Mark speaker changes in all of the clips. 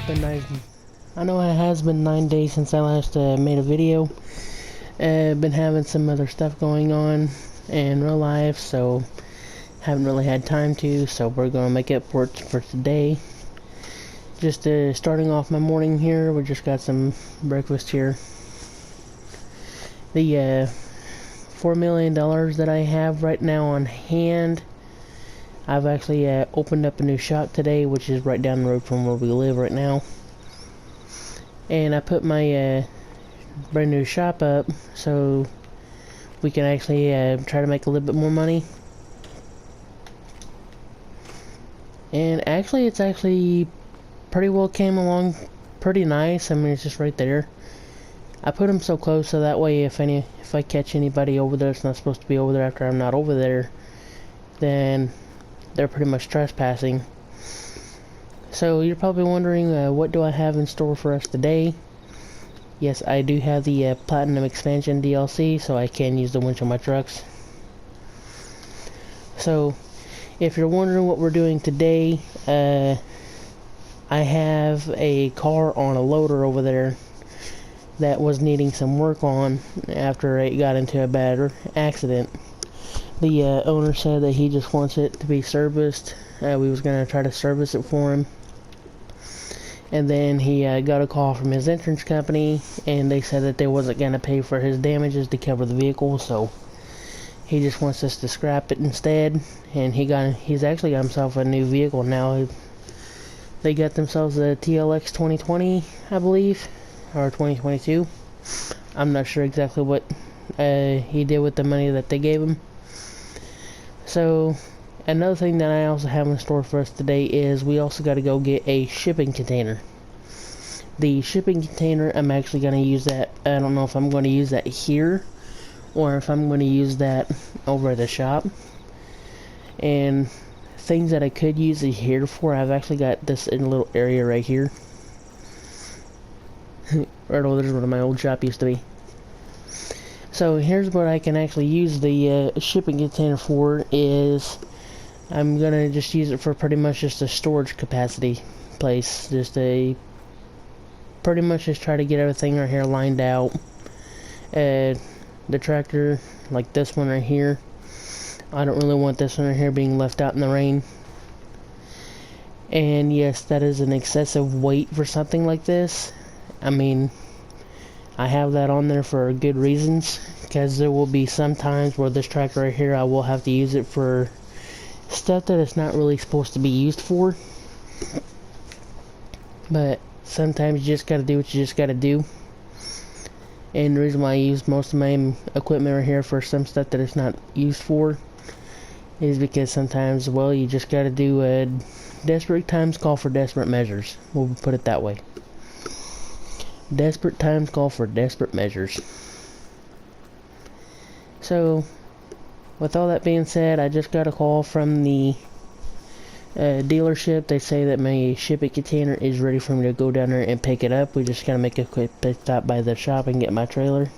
Speaker 1: been 9. I know it has been 9 days since I last made a video. Been having some other stuff going on in real life, so haven't really had time to. So we're gonna make up for it for today. Just starting off my morning here. We just got some breakfast here. The $4 million that I have right now on hand, I've actually opened up a new shop today, which is right down the road from where we live right now. And I put my brand new shop up so we can actually try to make a little bit more money. And actually, it's actually pretty well came along pretty nice. I mean, it's just right there. I put them so close so that way if I catch anybody over there that's not supposed to be over there after I'm not over there, then they're pretty much trespassing. So you're probably wondering, what do I have in store for us today? Yes, I do have the Platinum Expansion DLC, so I can use the winch on my trucks. So, if you're wondering what we're doing today, I have a car on a loader over there that was needing some work on after it got into a bad accident. The owner said that he just wants it to be serviced. We was going to try to service it for him. And then he got a call from his insurance company, and they said that they wasn't going to pay for his damages to cover the vehicle, so he just wants us to scrap it instead. And he's actually got himself a new vehicle now. They got themselves a TLX 2020, I believe, or 2022. I'm not sure exactly what he did with the money that they gave him. So, another thing that I also have in store for us today is we also got to go get a shipping container. The shipping container, I'm actually going to use that. I don't know if I'm going to use that here or if I'm going to use that over at the shop. And things that I could use it here for, I've actually got this in a little area right here. Right over there where my old shop used to be. So here's what I can actually use the shipping container for is I'm gonna just use it for pretty much just a storage capacity place. Pretty much just try to get everything right here lined out. The tractor, like this one right here, I don't really want this one right here being left out in the rain. And yes, that is an excessive weight for something like this. I mean, I have that on there for good reasons, because there will be some times where this tractor right here, I will have to use it for stuff that it's not really supposed to be used for. But sometimes you just gotta do what you just gotta do. And the reason why I use most of my equipment right here for some stuff that it's not used for is because sometimes, well, you just gotta do desperate times call for desperate measures. We'll put it that way. Desperate times call for desperate measures. So, with all that being said, I just got a call from the dealership. They say that my shipping container is ready for me to go down there and pick it up. We just gotta make a quick pit stop by the shop and get my trailer.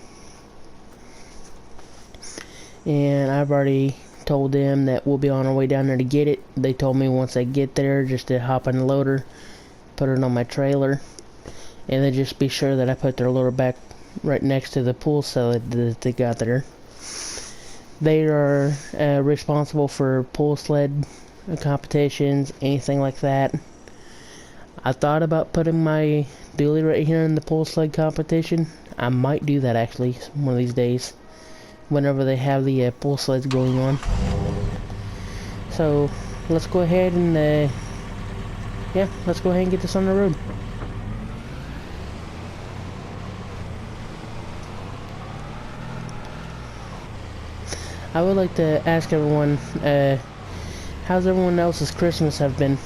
Speaker 1: And I've already told them that we'll be on our way down there to get it. They told me once I get there just to hop on the loader, put it on my trailer, and then just be sure that I put their loader back right next to the pool sled that they got there. They are responsible for pool sled competitions, anything like that. I thought about putting my dually right here in the pool sled competition. I might do that actually one of these days, whenever they have the pool sleds going on. So let's go ahead and let's go ahead and get this on the road. I would like to ask everyone, how's everyone else's Christmas have been?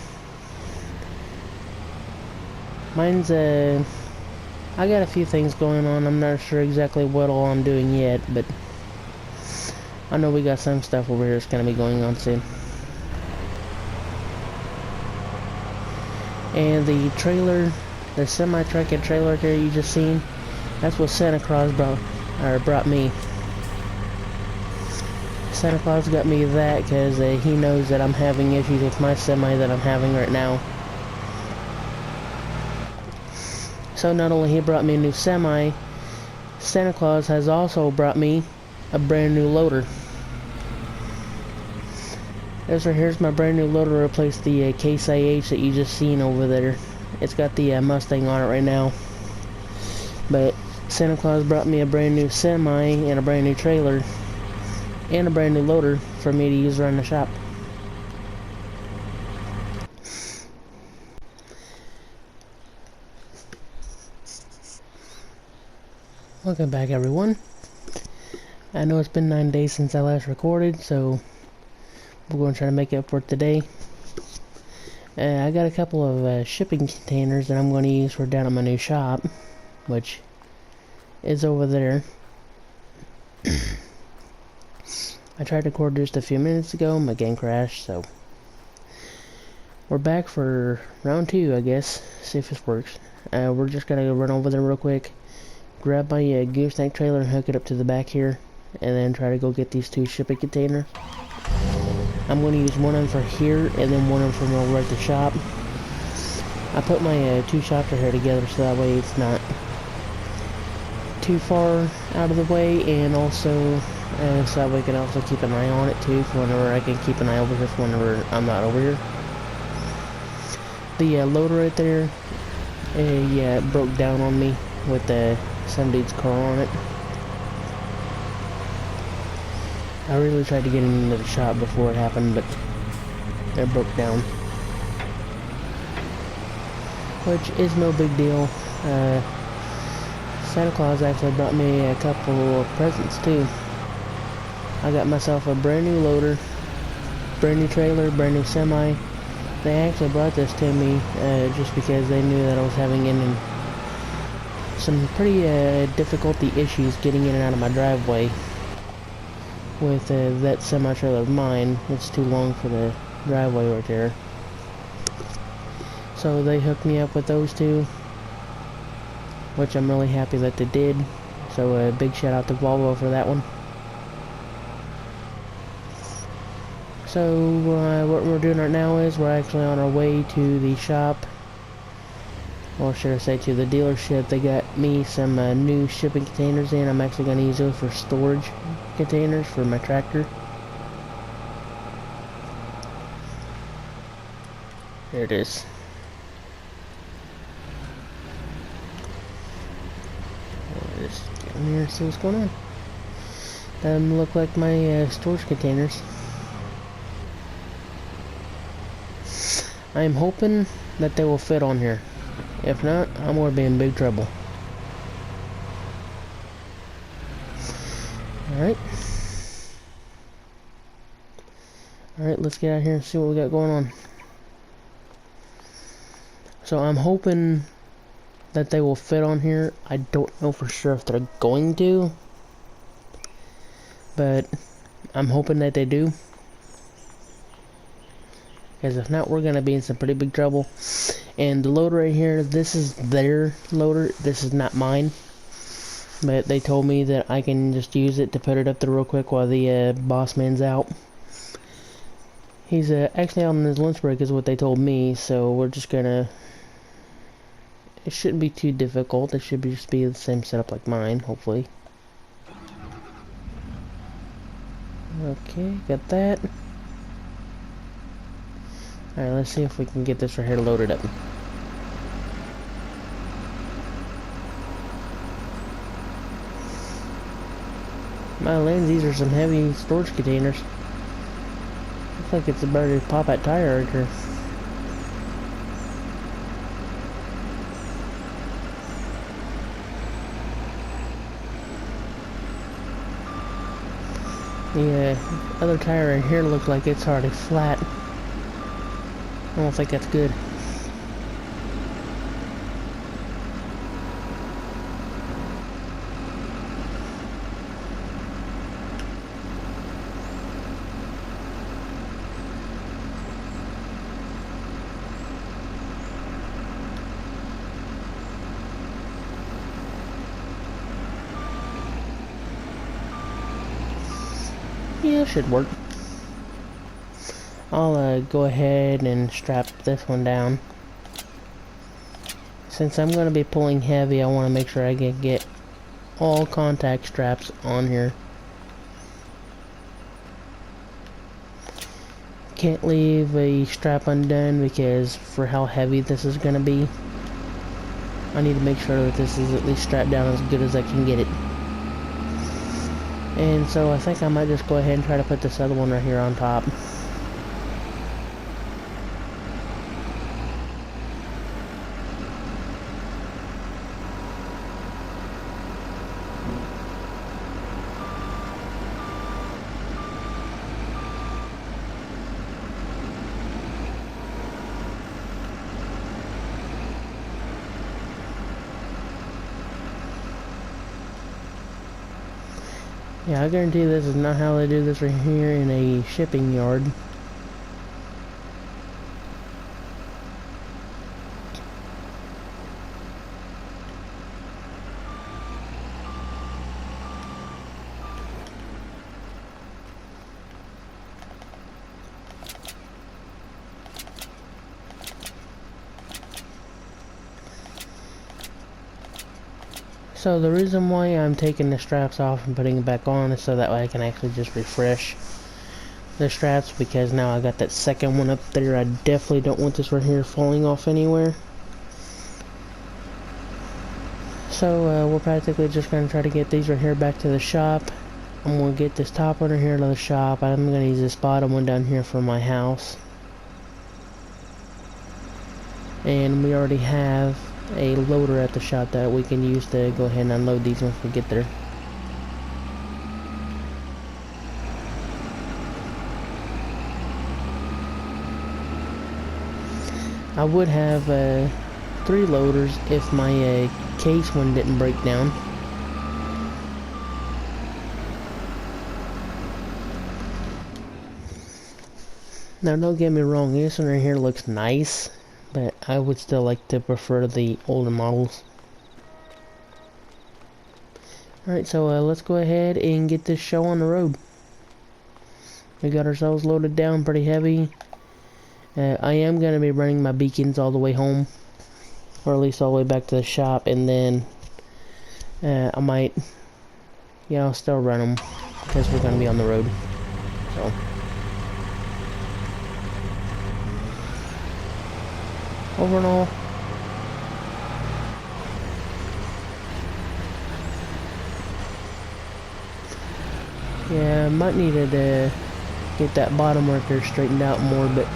Speaker 1: Mine's, I got a few things going on. I'm not sure exactly what all I'm doing yet, but I know we got some stuff over here that's gonna be going on soon. And the trailer, the semi-truck and trailer here you just seen, that's what Santa Claus brought me. Santa Claus got me that because he knows that I'm having issues with my semi that I'm having right now. So not only he brought me a new semi, Santa Claus has also brought me a brand new loader. This right here's my brand new loader to replace the Case IH that you just seen over there. It's got the Mustang on it right now. But Santa Claus brought me a brand new semi and a brand new trailer and a brand new loader for me to use around the shop. Welcome back, everyone. I know it's been 9 days since I last recorded, so we're going to try to make up for it today. I got a couple of shipping containers that I'm going to use for down at my new shop, which is over there. I tried to record just a few minutes ago, my game crashed, so we're back for round 2, I guess. See if this works. We're just going to run over there real quick, grab my gooseneck trailer and hook it up to the back here, and then try to go get these 2 shipping containers. I'm going to use one of them for here, and then one of them from over at the shop. I put my 2 shops here together so that way it's not too far out of the way, and also so that way I can also keep an eye on it too, for whenever I can keep an eye over here for whenever I'm not over here. The loader right there, yeah, it broke down on me with some dude's car on it. I really tried to get into the shop before it happened, but it broke down. Which is no big deal. Santa Claus actually brought me a couple of presents too. I got myself a brand new loader, brand new trailer, brand new semi. They actually brought this to me just because they knew that I was having some pretty difficulty issues getting in and out of my driveway with that semi-trailer of mine. It's too long for the driveway right there. So they hooked me up with those 2, which I'm really happy that they did. So a big shout out to Volvo for that one. So what we're doing right now is we're actually on our way to the shop, or should I say to the dealership. They got me some new shipping containers in. I'm actually going to use those for storage containers for my tractor. There it is. Just get in here and see what's going on. Doesn't look like my storage containers. I'm hoping that they will fit on here. If not, I'm going to be in big trouble. Alright. Alright, let's get out here and see what we got going on. So I'm hoping that they will fit on here. I don't know for sure if they're going to, but I'm hoping that they do. Because if not, we're going to be in some pretty big trouble. And the loader right here, this is their loader. This is not mine. But they told me that I can just use it to put it up there real quick while the boss man's out. He's actually out on his lunch break is what they told me. So we're just going to... It shouldn't be too difficult. It should just be the same setup like mine, hopefully. Okay, got that. Alright, let's see if we can get this right here loaded up. My lands, these are some heavy storage containers. Looks like it's about to pop that tire right here. The other tire right here looks like it's already flat. I don't think that's good. Yeah, it should work. I'll go ahead and strap this one down. since I'm going to be pulling heavy, I want to make sure I can get all contact straps on here. Can't leave a strap undone because for how heavy this is going to be, I need to make sure that this is at least strapped down as good as I can get it. And so I think I might just go ahead and try to put this other one right here on top. Yeah, I guarantee this is not how they do this right here in a shipping yard. So the reason why I'm taking the straps off and putting it back on is so that way I can actually just refresh the straps, because now I got that second one up there. I definitely don't want this right here falling off anywhere. So we're practically just going to try to get these right here back to the shop. I'm going to get this top one right here to the shop. I'm going to use this bottom one down here for my house. And we already have a loader at the shop that we can use to go ahead and unload these once we get there. I would have 3 loaders if my case one didn't break down. Now don't get me wrong, this one right here looks nice, but I would still like to prefer the older models. Alright, so let's go ahead and get this show on the road. We got ourselves loaded down pretty heavy. I am going to be running my beacons all the way home, or at least all the way back to the shop, and then I might, still run them because we're going to be on the road. So over and all, yeah, I might need to get that bottom worker straightened out more, but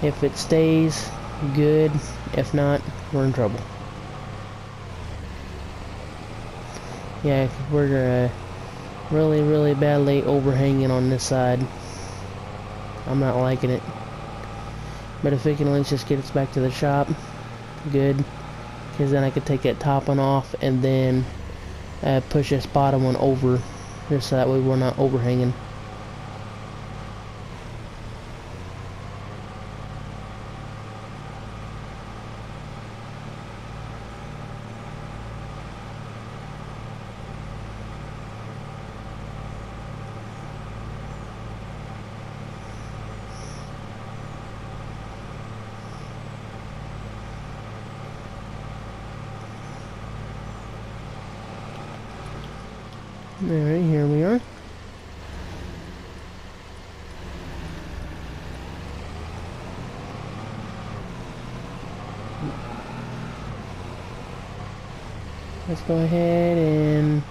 Speaker 1: if it stays, good. If not, we're in trouble. Yeah, we're really, really badly overhanging on this side. I'm not liking it. But if we can at least just get us back to the shop, good. Because then I could take that top one off and then push this bottom one over, just so that way we're not overhanging. Alright, here we are. Let's go ahead and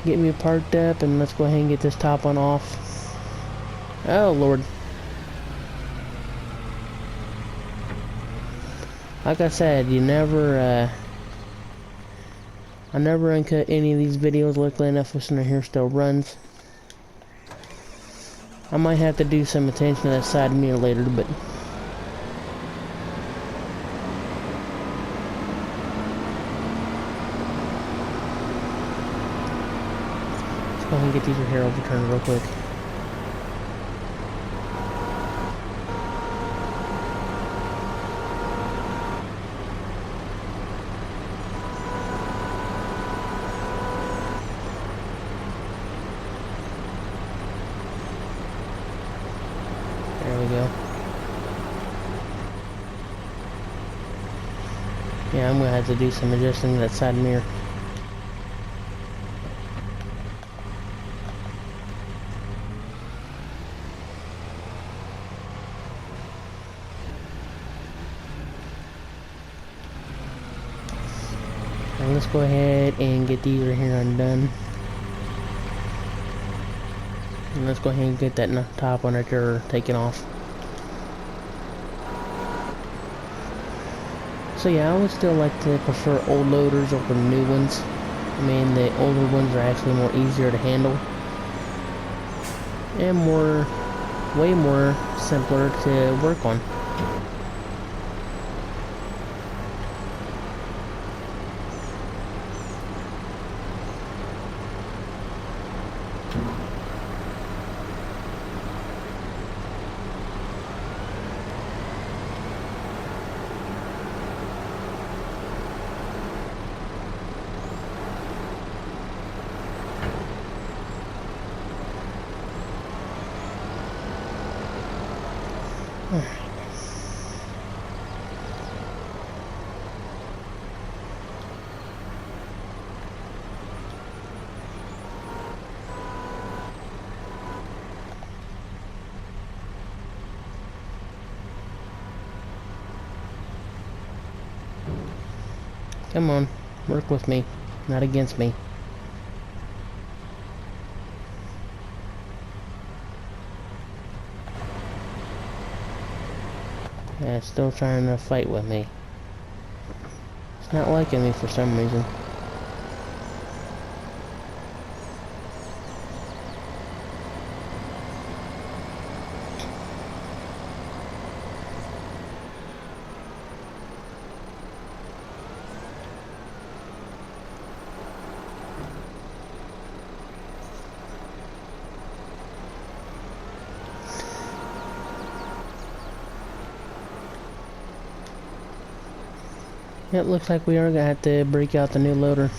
Speaker 1: get me parked up, and let's go ahead and get this top one off. Oh Lord. Like I said, I never uncut any of these videos. Luckily enough, this one right here still runs. I might have to do some attention to that side mirror later, but let's go ahead and get these right here overturned real quick. There we go. Yeah, I'm gonna have to do some adjusting to that side mirror. Now let's go ahead and get these right here undone. And let's go ahead and get that top one right there taken off. So yeah, I would still like to prefer old loaders over new ones. I mean, the older ones are actually more easier to handle. And way more simpler to work on. Come on, work with me, not against me. Yeah, it's still trying to fight with me. It's not liking me for some reason. It looks like we are gonna have to break out the new loader.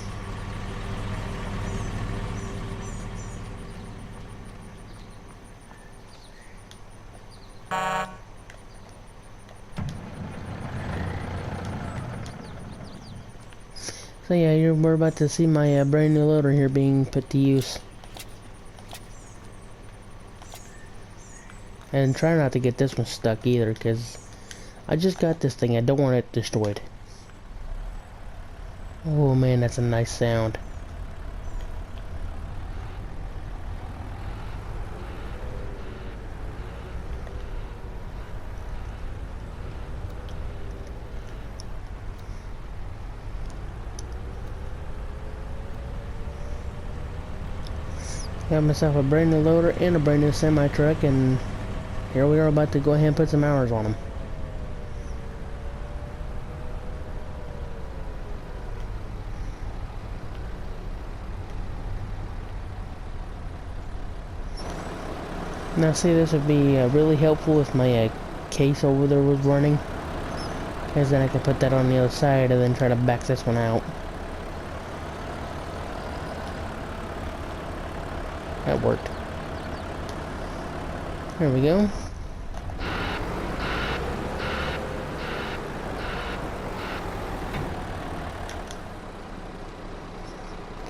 Speaker 1: So yeah, we're about to see my brand new loader here being put to use. And try not to get this one stuck either, because I just got this thing. I don't want it destroyed. Oh man, that's a nice sound. Got myself a brand new loader and a brand new semi truck, and here we are about to go ahead and put some hours on them. Now see, this would be really helpful if my case over there was running, because then I could put that on the other side and then try to back this one out. That worked. There we go.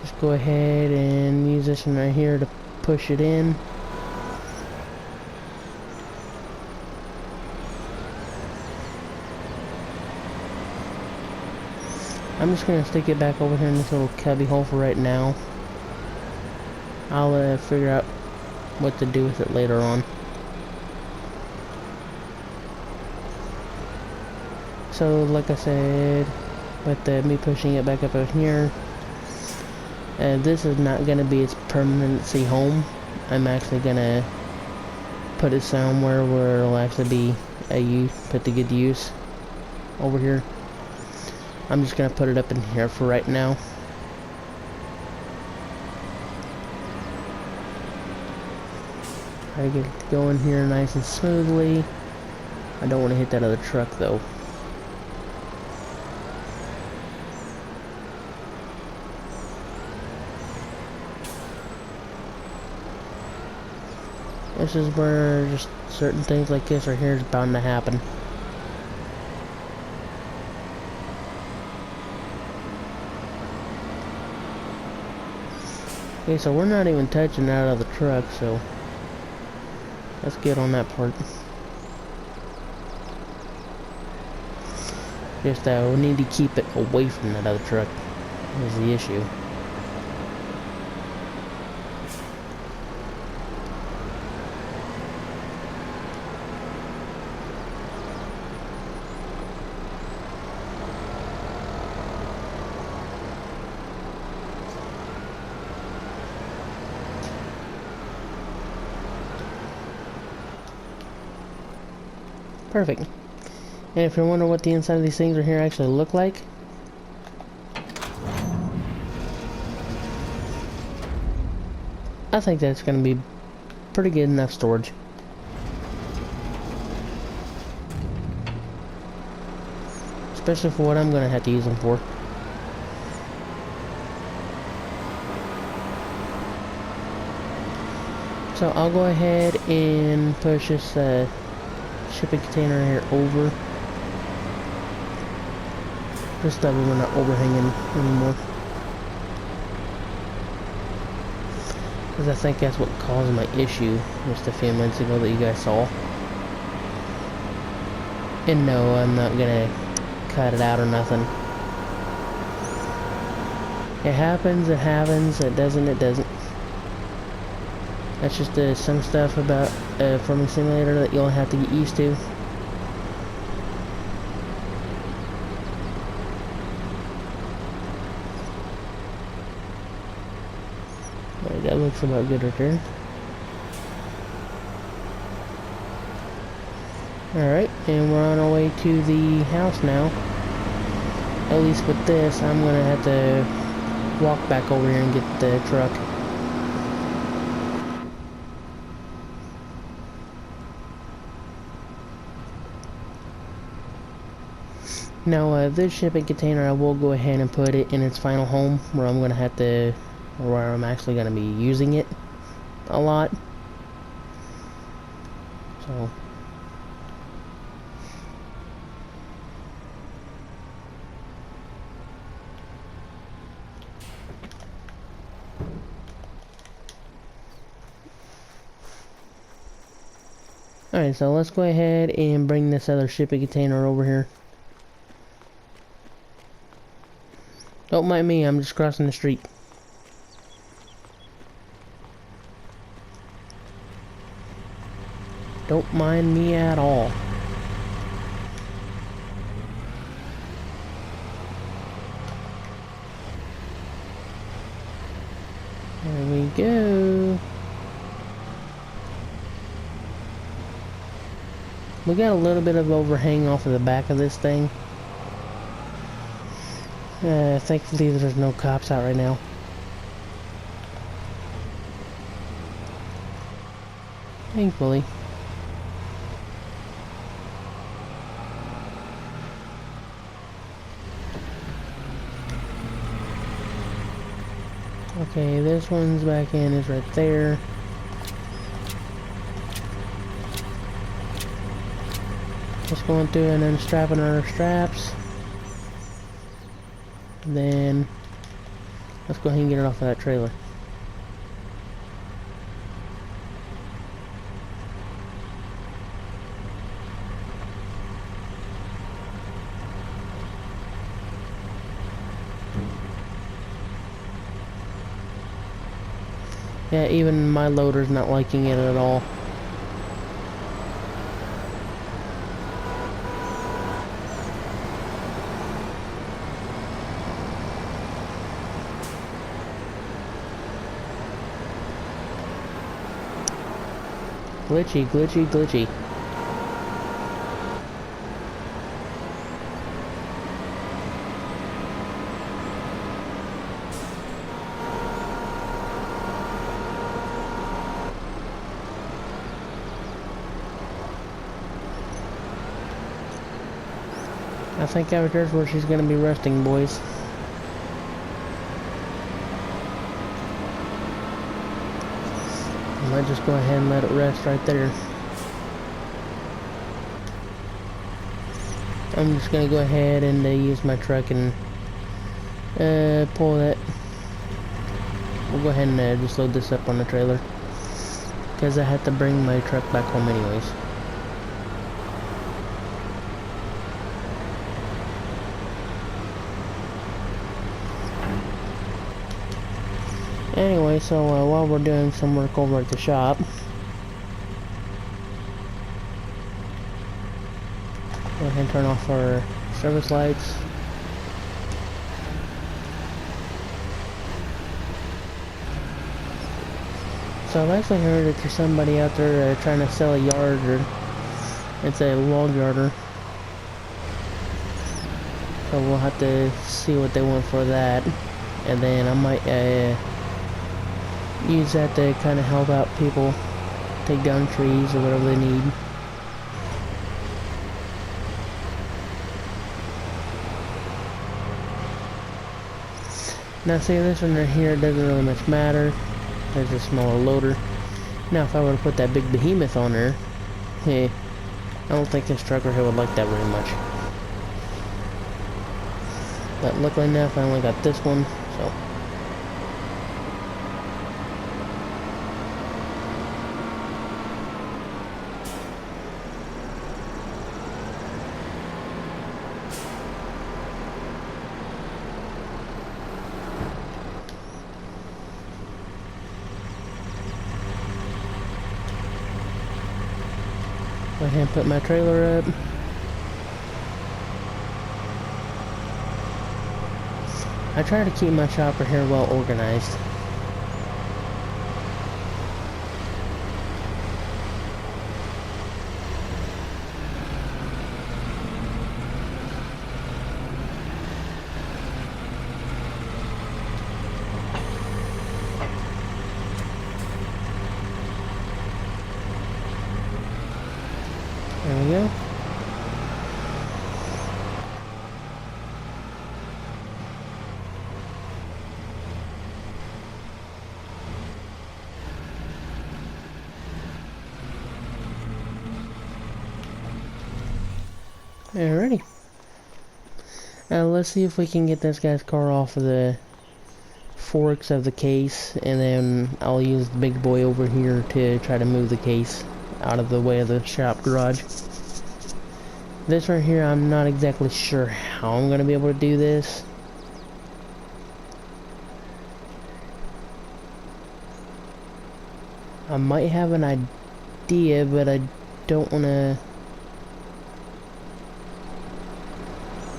Speaker 1: Just go ahead and use this one right here to push it in. I'm just gonna stick it back over here in this little cubby hole for right now. I'll figure out what to do with it later on. So, like I said, with me pushing it back up over here, this is not gonna be its permanency home. I'm actually gonna put it somewhere where it'll actually be put to good use over here. I'm just gonna put it up in here for right now. I get it going here nice and smoothly. I don't want to hit that other truck though. This is where just certain things like this right here is bound to happen. Okay, so we're not even touching out of the truck, so that's good on that part. Just we need to keep it away from that other truck is the issue. Perfect. And if you're wondering what the inside of these things are here actually look like, I think that's going to be pretty good enough storage. Especially for what I'm going to have to use them for. So I'll go ahead and push this shipping container here over. Just that way we're not overhanging anymore. Because I think that's what caused my issue just a few minutes ago that you guys saw. And no, I'm not gonna cut it out or nothing. It happens, it doesn't, it doesn't. That's just some stuff about Farming Simulator that you'll have to get used to. Alright, that looks about good right there. Alright, and we're on our way to the house now. At least with this, I'm gonna have to walk back over here and get the truck. Now, this shipping container, I will go ahead and put it in its final home, where I'm going to have to, or where I'm actually going to be using it a lot. So. Alright, so let's go ahead and bring this other shipping container over here. Don't mind me, I'm just crossing the street. Don't mind me at all. There we go. We got a little bit of overhang off of the back of this thing. Thankfully there's no cops out right now. Thankfully. Okay, this one's back in is right there. Just going through and unstrapping our straps. Then let's go ahead and get it off of that trailer. Yeah, even my loader's not liking it at all. Glitchy, glitchy, glitchy. I think out there's where she's gonna be resting, boys. I might just go ahead and let it rest right there. I'm just gonna go ahead and use my truck and pull that we'll go ahead and just load this up on the trailer, because I have to bring my truck back home anyways. Anyway, so while we're doing some work over at the shop, go ahead and turn off our service lights. So I've actually heard that there's somebody out there trying to sell a yard, or it's a log yarder. So we'll have to see what they want for that, and then I might use that to kind of help out people take down trees or whatever they need. Now see, this one right here doesn't really much matter. There's a smaller loader. Now if I were to put that big behemoth on there, hey, I don't think this trucker here would like that very much. But luckily enough, I only got this one, so. Go ahead and put my trailer up. I try to keep my chopper here well organized. There we go. Alrighty. Now let's see if we can get this guy's car off of the forks of the case, and then I'll use the big boy over here to try to move the case out of the way of the shop garage. This right here, I'm not exactly sure how I'm going to be able to do this. I might have an idea, but I don't want to...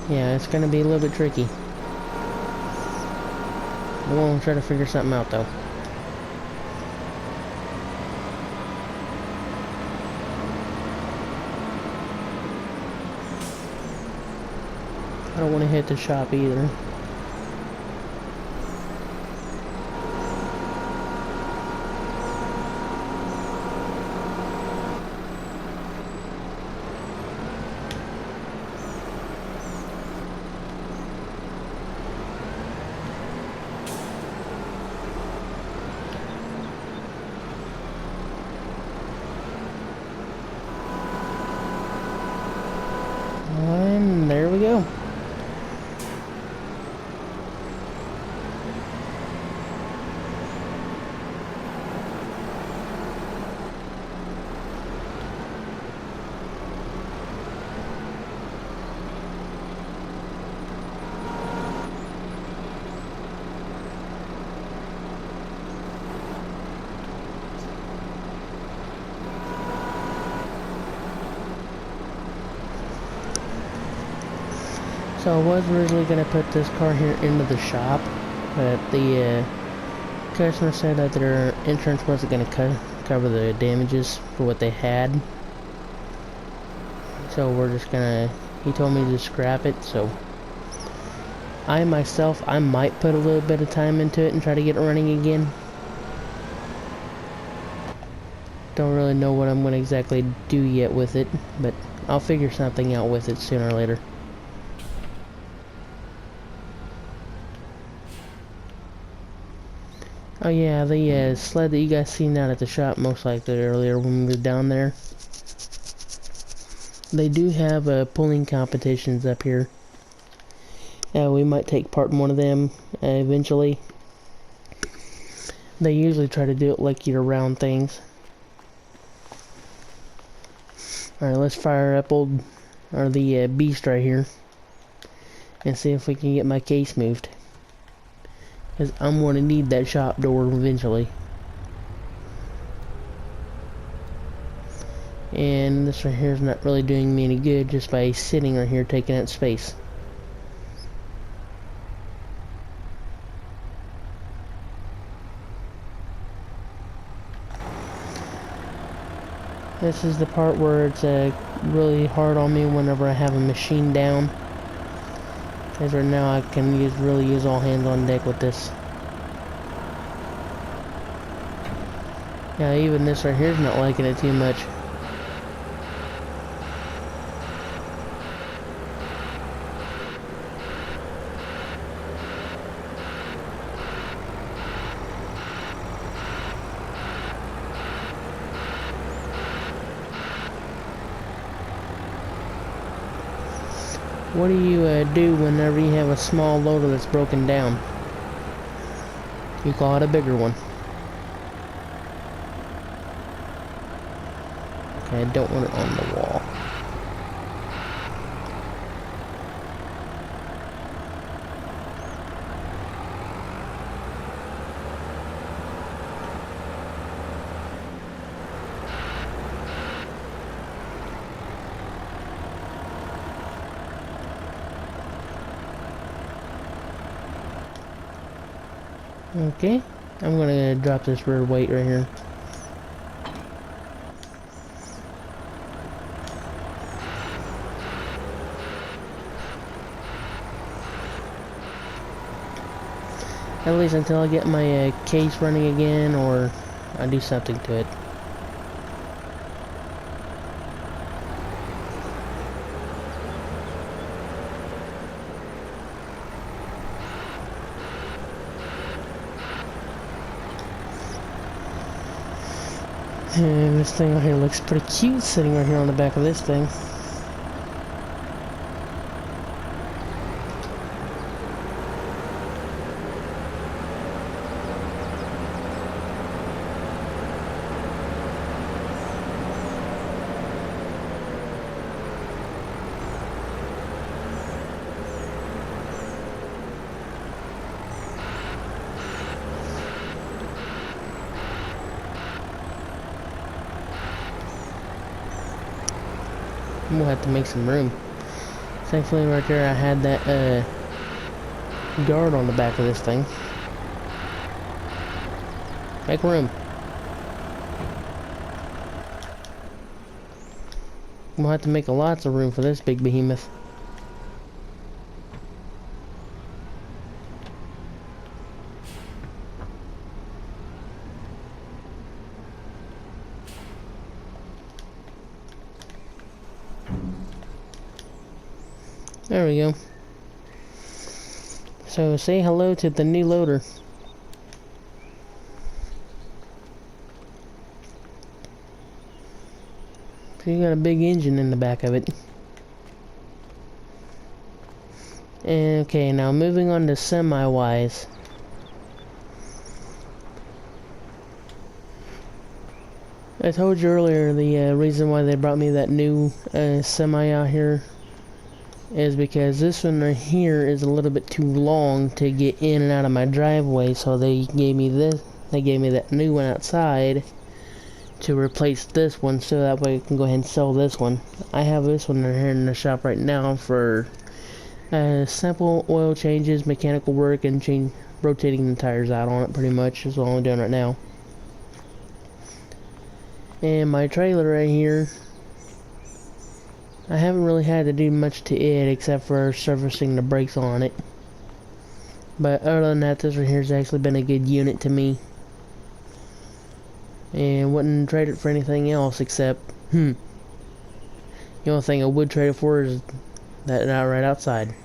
Speaker 1: Yeah, it's going to be a little bit tricky. We'll try to figure something out though. I don't want to hit the shop either. And there we go. So I was originally going to put this car here into the shop, but the customer said that their insurance wasn't going to cover the damages for what they had. So we're just going to, he told me to scrap it, so I myself, I might put a little bit of time into it and try to get it running again. Don't really know what I'm going to exactly do yet with it, but I'll figure something out with it sooner or later. Oh yeah, the sled that you guys seen out at the shop most likely earlier when we were down there. They do have pulling competitions up here. We might take part in one of them eventually. They usually try to do it like year-round things. Alright, let's fire up the beast right here. And see if we can get my case moved. Because I'm going to need that shop door eventually. And this right here is not really doing me any good just by sitting right here taking up space. This is the part where it's really hard on me whenever I have a machine down. Because right now I can really use all hands on deck with this. Yeah, even this right here is not liking it too much. What do you do whenever you have a small loader that's broken down? You call it a bigger one. Okay, I don't want it on the wall. Okay, I'm gonna drop this rear weight right here. At least until I get my case running again, or I do something to it. And this thing right here looks pretty cute sitting right here on the back of this thing. I'm gonna have to make some room. Thankfully right there I had that guard on the back of this thing. Make room. I'm gonna have to make lots of room for this big behemoth. There we go. So say hello to the new loader. So you got a big engine in the back of it. And okay, now moving on to semi-wise. I told you earlier the reason why they brought me that new semi out here is because this one right here is a little bit too long to get in and out of my driveway, so they gave me this. They gave me that new one outside to replace this one, so that way I can go ahead and sell this one. I have this one right here in the shop right now for simple oil changes, mechanical work, and rotating the tires out on it. Pretty much is all I'm doing right now. And my trailer right here, I haven't really had to do much to it except for servicing the brakes on it. But other than that, this right here has actually been a good unit to me. And wouldn't trade it for anything else except, the only thing I would trade it for is that right outside.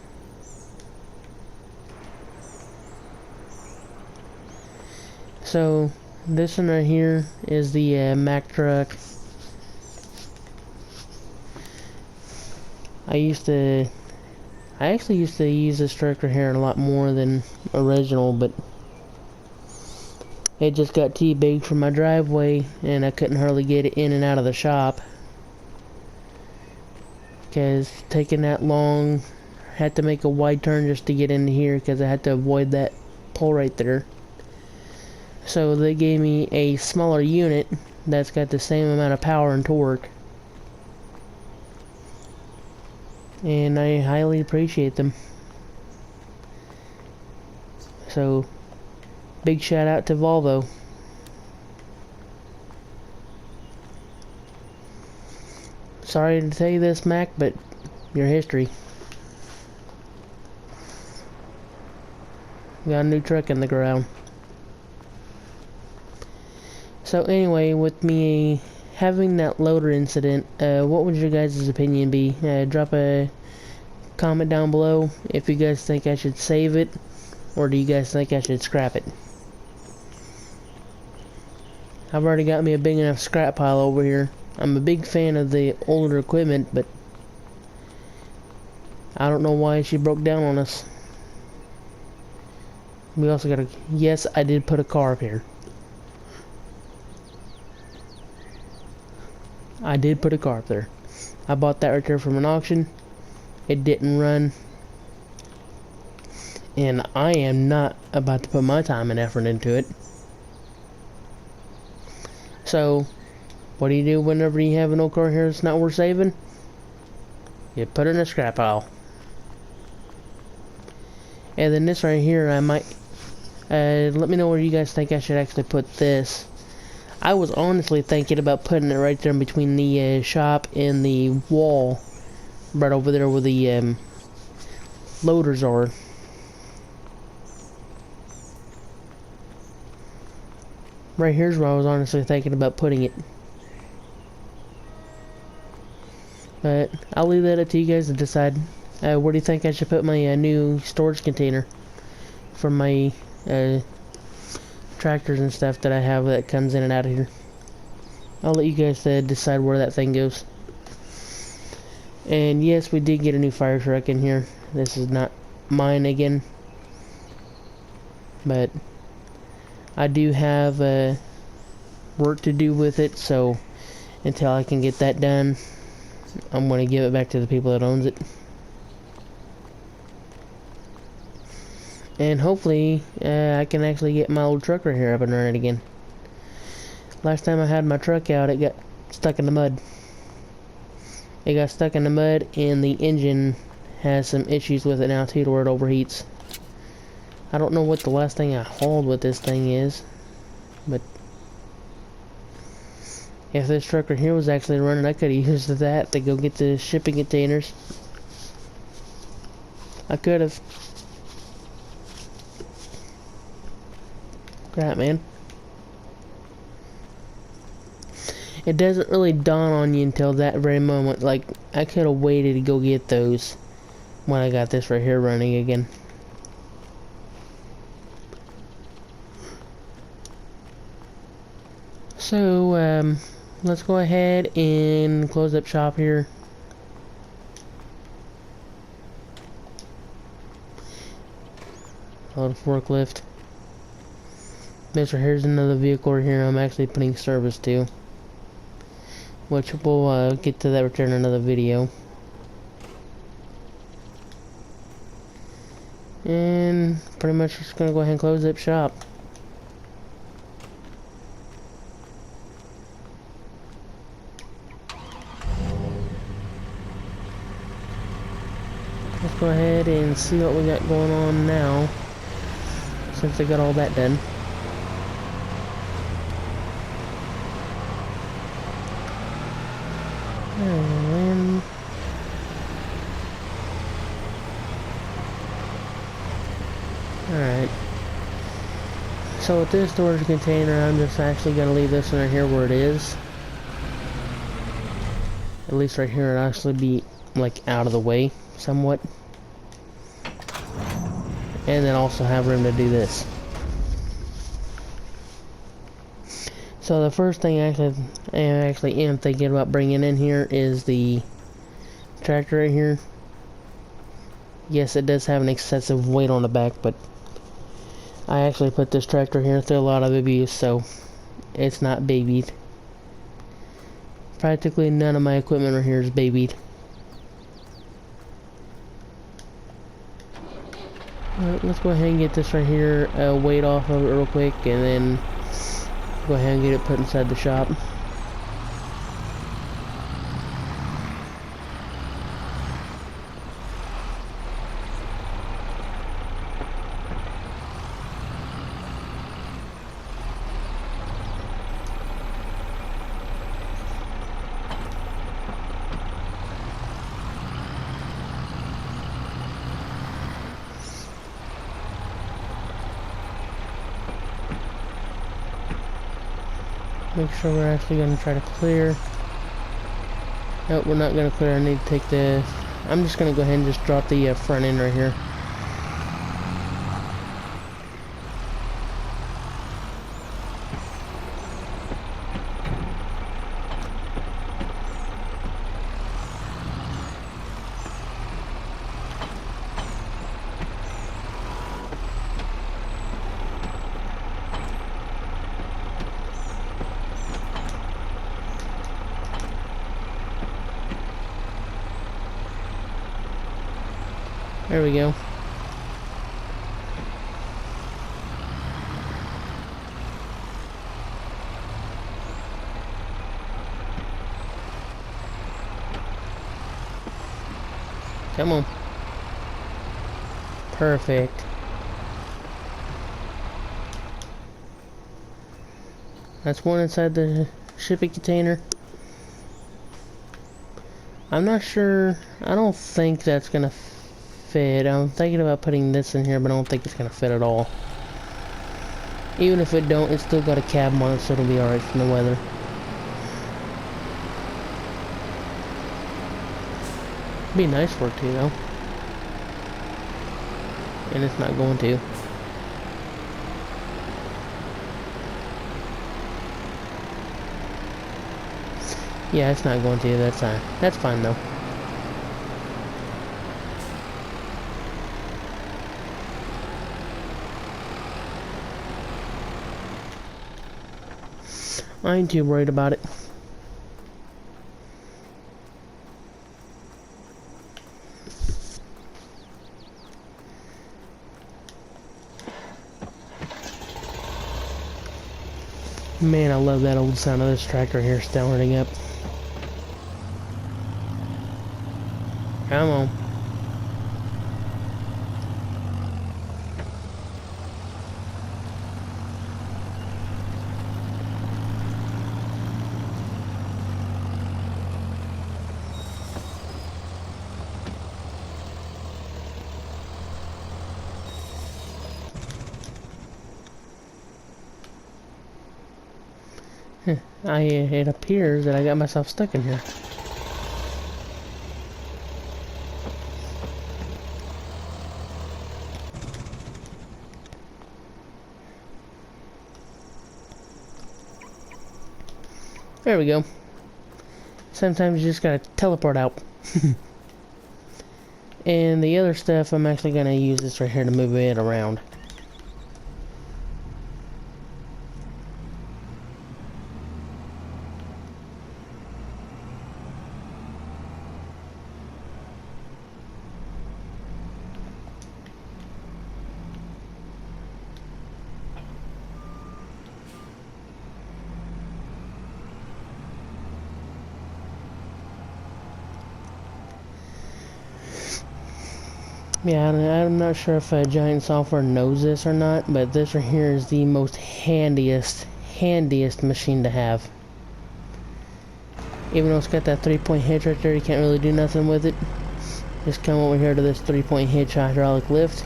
Speaker 1: So, this one right here is the Mack truck. I actually used to use this truck right here a lot more than original, but it just got too big for my driveway, and I couldn't hardly get it in and out of the shop. Because taking that long, had to make a wide turn just to get into here because I had to avoid that pole right there. So they gave me a smaller unit that's got the same amount of power and torque. And I highly appreciate them. So, big shout out to Volvo. Sorry to tell you this, Mac, but your history. Got a new truck in the ground. So anyway, with me having that loader incident, what would your guys' opinion be? Drop a comment down below if you guys think I should save it, or do you guys think I should scrap it? I've already got me a big enough scrap pile over here. I'm a big fan of the older equipment, but I don't know why she broke down on us. We also got a... Yes, I did put a car up here. I did put a car up there. I bought that right there from an auction. It didn't run. And I am not about to put my time and effort into it. So, what do you do whenever you have an old car here that's not worth saving? You put it in a scrap pile. And then this right here, I might... let me know where you guys think I should actually put this. I was honestly thinking about putting it right there in between the shop and the wall. Right over there where the loaders are. Right here's where I was honestly thinking about putting it. But I'll leave that up to you guys to decide. Where do you think I should put my new storage container for my tractors and stuff that I have that comes in and out of here? I'll let you guys decide where that thing goes. And yes, we did get a new fire truck in here. This is not mine again, but I do have work to do with it, so until I can get that done, I'm going to give it back to the people that owns it. And hopefully I can actually get my old truck right here up and running again. Last time I had my truck out, it got stuck in the mud. It got stuck in the mud, and the engine has some issues with it now too, to where it overheats. I don't know what the last thing I hauled with this thing is, but if this truck right here was actually running, I could have used that to go get the shipping containers. I could have. Crap, man. It doesn't really dawn on you until that very moment. Like, I could have waited to go get those when I got this right here running again. So, let's go ahead and close up shop here. Load a forklift. This right here's another vehicle right here I'm actually putting service to, which we'll get to that return in another video. And pretty much just gonna go ahead and close up shop. Let's go ahead and see what we got going on now, since I got all that done. And alright. So with this storage container, I'm just actually going to leave this one right here where it is. At least right here, it'll actually be like out of the way somewhat. And then also have room to do this. So the first thing I actually am thinking about bringing in here is the tractor right here. Yes, it does have an excessive weight on the back, but I actually put this tractor here through a lot of abuse, so it's not babied. Practically none of my equipment right here is babied. Alright, let's go ahead and get this right here weight off of it real quick, and then go ahead and get it put inside the shop. Make sure we're actually going to try to clear. Nope, we're not going to clear. I need to take the... I'm just going to go ahead and just drop the front end right here. There we go. Come on. Perfect. That's one inside the shipping container. I'm not sure. I don't think that's gonna fit. I'm thinking about putting this in here, but I don't think it's gonna fit at all. Even if it don't, it's still got a cab on it, so it'll be alright from the weather. Be nice for it to, though. And it's not going to. Yeah, it's not going to. That's fine. That's fine, though. I ain't too worried about it. Man, I love that old sound of this tractor here starting up. Come on. It appears that I got myself stuck in here. There we go. Sometimes you just gotta teleport out. And the other stuff, I'm actually gonna use this right here to move it around. Yeah, I'm not sure if Giant Software knows this or not, but this right here is the most handiest machine to have. Even though it's got that 3-point hitch right there, you can't really do nothing with it. Just come over here to this 3-point hitch hydraulic lift.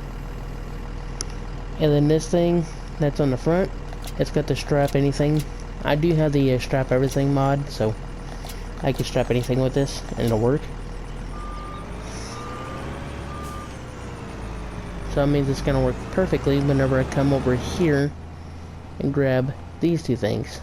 Speaker 1: And then this thing that's on the front, it's got the strap anything. I do have the strap everything mod, so I can strap anything with this and it'll work. So that means it's gonna work perfectly whenever I come over here and grab these two things.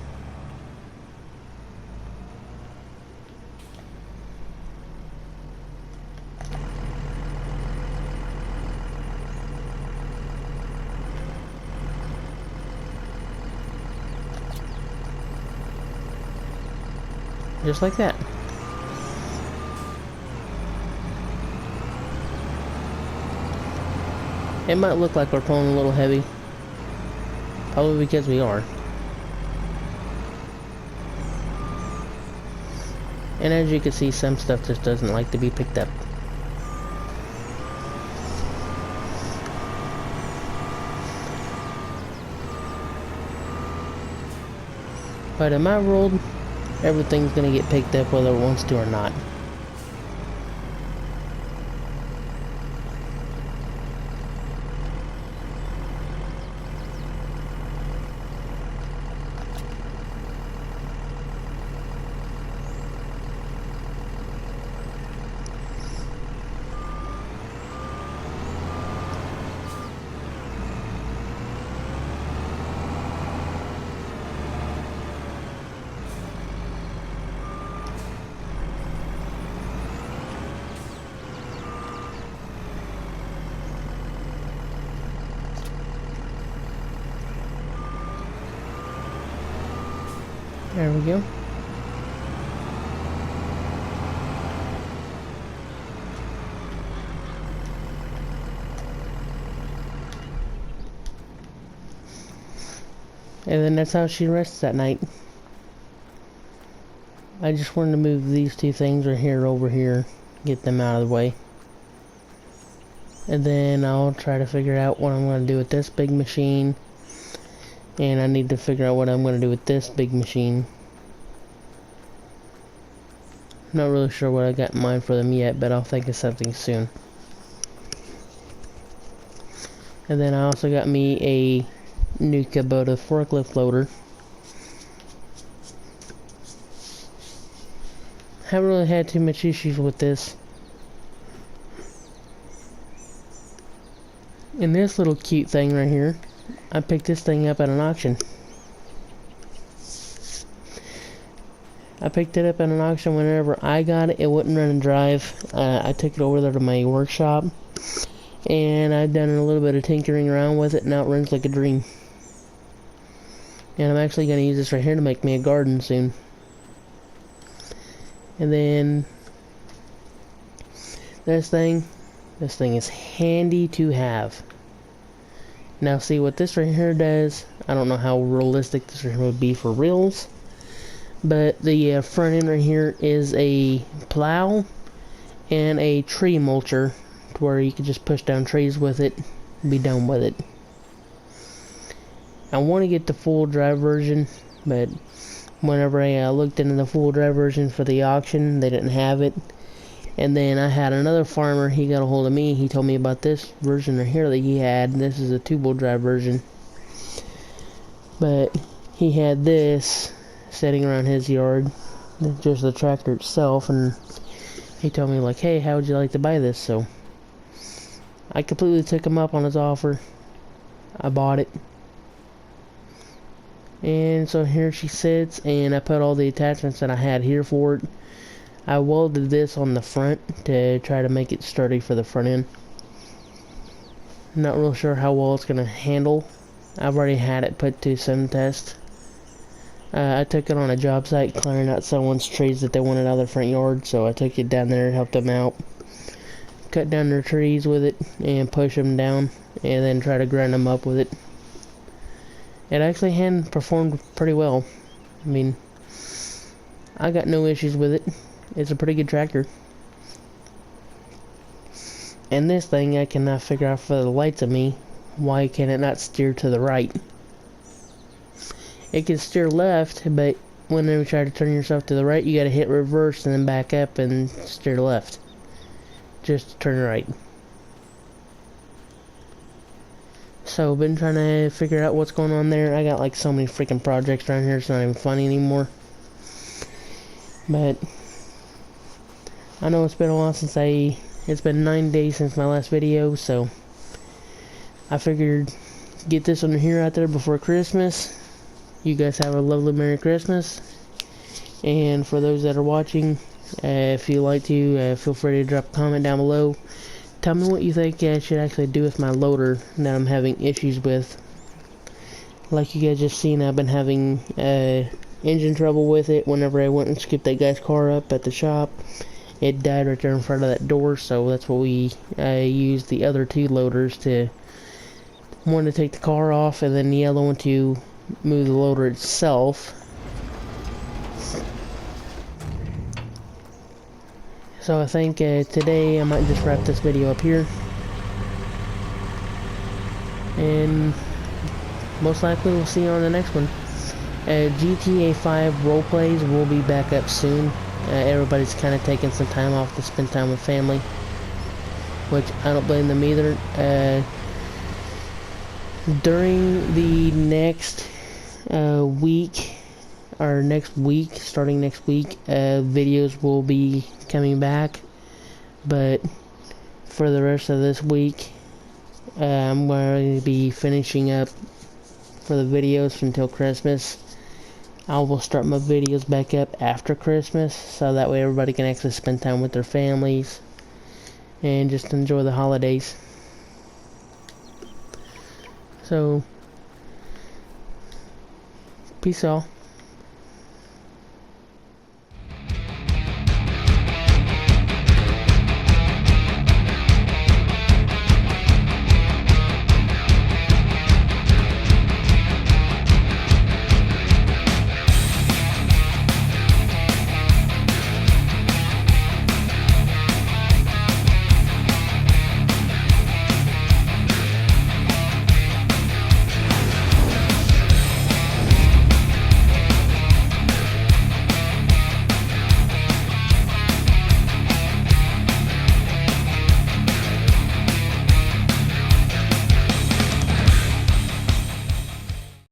Speaker 1: Just like that. It might look like we're pulling a little heavy. Probably because we are. And as you can see, some stuff just doesn't like to be picked up. But in my world, everything's gonna get picked up whether it wants to or not. There we go. And then that's how she rests at night. I just wanted to move these two things right here over here, get them out of the way. And then I'll try to figure out what I'm going to do with this big machine. And I need to figure out what I'm going to do with this big machine. Not really sure what I got in mind for them yet, but I'll think of something soon. And then I also got me a new Kubota forklift loader. Haven't really had too much issues with this. And this little cute thing right here, I picked this thing up at an auction. I picked it up at an auction whenever I got it. It wouldn't run and drive. I took it over there to my workshop. And I've done a little bit of tinkering around with it. And now it runs like a dream. And I'm actually going to use this right here to make me a garden soon. And then this thing is handy to have. Now see what this right here does. I don't know how realistic this right here would be for reals, but the front end right here is a plow and a tree mulcher to where you can just push down trees with it and be done with it. I want to get the full drive version, but whenever I looked into the full drive version for the auction, they didn't have it. And then I had another farmer, he got a hold of me, he told me about this version right here that he had. This is a two-wheel drive version. But he had this sitting around his yard, just the tractor itself, and he told me like, hey, how would you like to buy this? So I completely took him up on his offer. I bought it. And so here she sits, and I put all the attachments that I had here for it. I welded this on the front to try to make it sturdy for the front end. Not real sure how well it's going to handle. I've already had it put to some test. I took it on a job site clearing out someone's trees that they wanted out of their front yard, so I took it down there and helped them out. Cut down their trees with it and push them down, and then try to grind them up with it. It actually performed pretty well. I mean, I got no issues with it. It's a pretty good tractor. And this thing, I cannot figure out for the lights of me, why can it not steer to the right? It can steer left, but whenever you try to turn yourself to the right, you gotta hit reverse and then back up and steer left. Just to turn right. So, been trying to figure out what's going on there. I got like so many freaking projects around here, it's not even funny anymore. But I know it's been a while since it's been 9 days since my last video, so I figured get this one here out there before Christmas. You guys have a lovely Merry Christmas. And for those that are watching, if you like to, feel free to drop a comment down below. Tell me what you think I should actually do with my loader that I'm having issues with. Like you guys just seen, I've been having engine trouble with it. Whenever I went and scooped that guy's car up at the shop, it died right there in front of that door, so that's what we used the other two loaders to, one to take the car off and then the other one to move the loader itself. So I think today I might just wrap this video up here, and most likely we'll see you on the next one. GTA 5 roleplays will be back up soon. Everybody's kind of taking some time off to spend time with family, which I don't blame them either. During the next week, or next week, starting next week, videos will be coming back, but for the rest of this week, I'm going to be finishing up for the videos until Christmas. I will start my videos back up after Christmas, so that way everybody can actually spend time with their families and just enjoy the holidays. So, peace all.